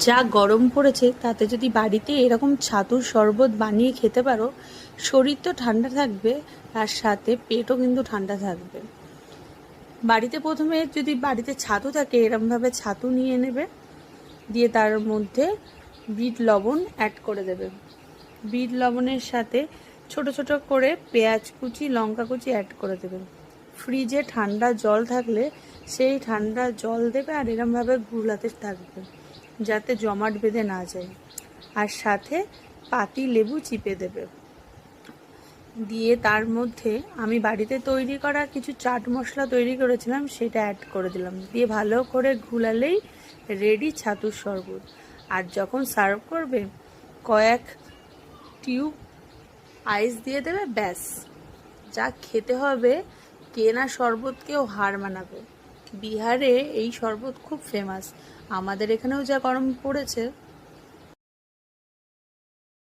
যা গরম পড়েছে তাতে যদি বাড়িতে এরকম ছাতুর শরবত বানিয়ে খেতে পারো, শরীর তো ঠান্ডা থাকবে, তার সাথে পেটও কিন্তু ঠান্ডা থাকবে। বাড়িতে প্রথমে যদি বাড়িতে ছাতু থাকে এরকমভাবে ছাতু নিয়ে নেবে, দিয়ে তার মধ্যে বিট লবণ অ্যাড করে দেবে। বিট লবণের সাথে ছোট ছোট করে পেঁয়াজ কুচি, লঙ্কা কুচি অ্যাড করে দেবে। ফ্রিজে ঠান্ডা জল থাকলে সেই ঠান্ডা জল দেবে আর এরমভাবে ঘুলাতে থাকবে যাতে জমাট বেঁধে না যায়। আর সাথে পাতি লেবু চিপে দেবে। দিয়ে তার মধ্যে আমি বাড়িতে তৈরি করা কিছু চাট মশলা তৈরি করেছিলাম, সেটা অ্যাড করে দিলাম। দিয়ে ভালো করে ঘুলালেই রেডি ছাতুর শরবত। আর যখন সার্ভ করবে কয়েক টিউব আইস দিয়ে দেবে, ব্যাস। যা খেতে হবে, কেনা শরবতকেও হার মানাবে। বিহারে এই শরবত খুব ফেমাস, আমাদের এখানেও যা গরম পড়েছে